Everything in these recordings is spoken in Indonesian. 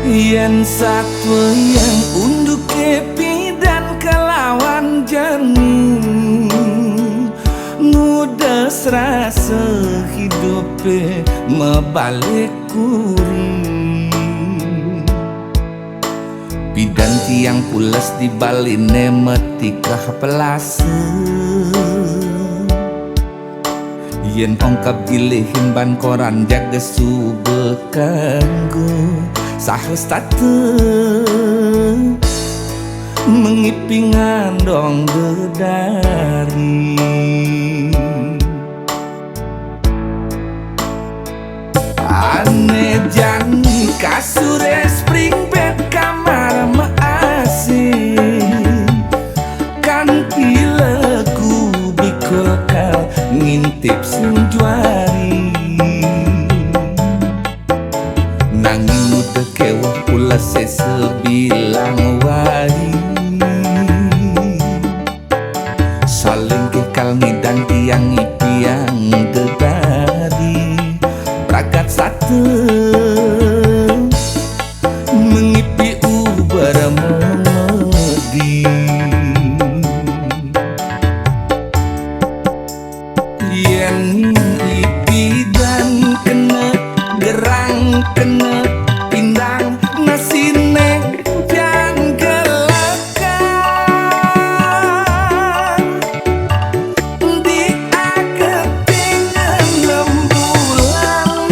Yen satwa yang unduk kepi dan kelawan jani ngudes rasa hidupe mebalik kuri bidan tiang pulas di baline metikah pelase yen ongkap gilehin ban koran jaga sube kanggo sahus tate mengipingan dong bedari ane jani kasure spring bed kamar maasin kan pileku bikul kal ngintip sunjuari nanging muda kewah pula sesebilang wari saling kekal ngidang tiang ipiang dedari pragat satu mengipi ubar memedi yen ipi dan kena gerang kena pindang nasine jan gelekan di aketing rembulan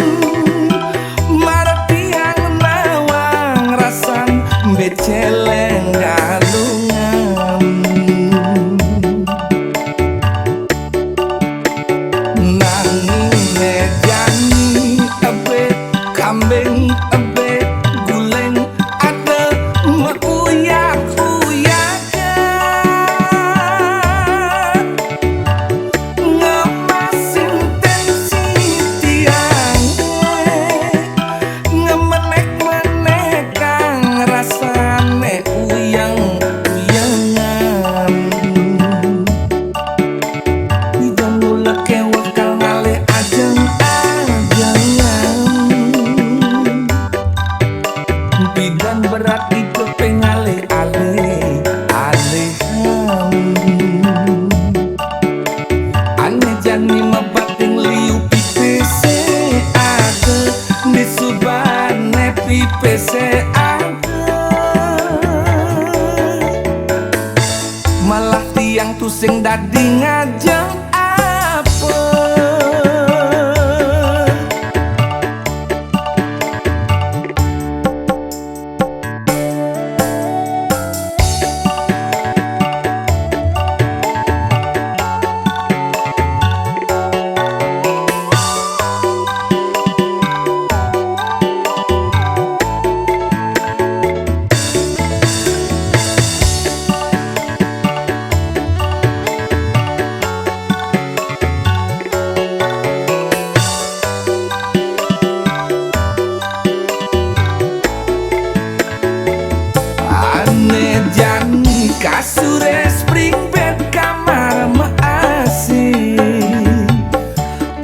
martiang nawang rasan beceleng galungan nanging mejani abe kambing abe guleng ada meuyak-uyakan ngemasin tensi tiang ngemenek-menek kang rasane uyang-uyangan bidan mula kewah kal ngale ajang-ajangan bidan berat di kepeng ale-ale-alehan ane jani mebating liu pipese ada di subane pipese ada malah tiang tusing dadi ngajeng apa ane jani kasure spring bed kamar maasin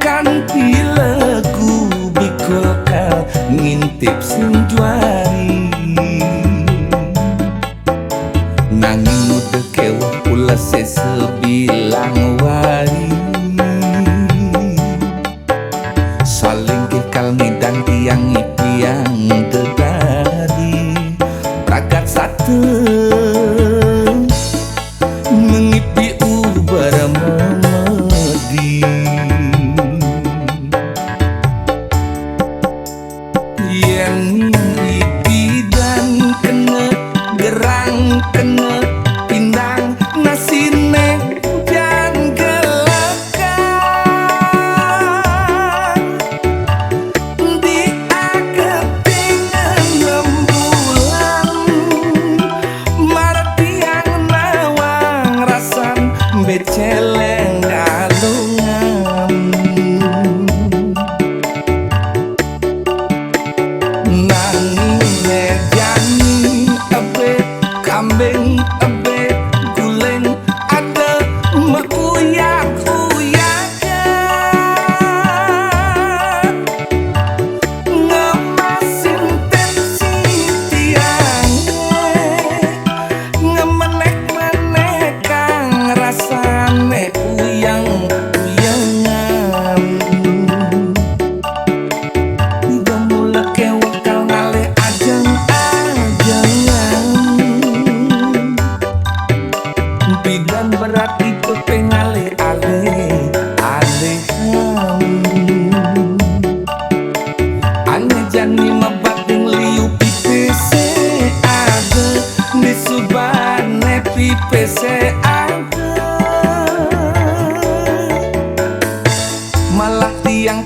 kan pileku bikul kal ngintip sunjuari nanging muda kewah pula sesebilang wari saling kekal ngidang tiang ipiang dedari pragat satu mengipi ubar memedi yen ipi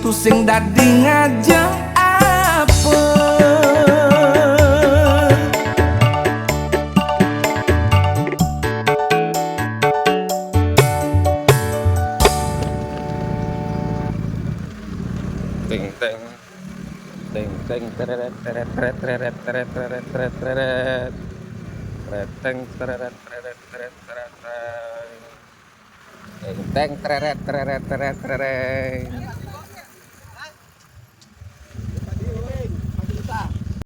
Wektu sing dadi ngajeng apa Ting teng ting teng teret teret teret teret teret teret teret teret teret teng teret teret teret teret teng ting teng teret teret teret teret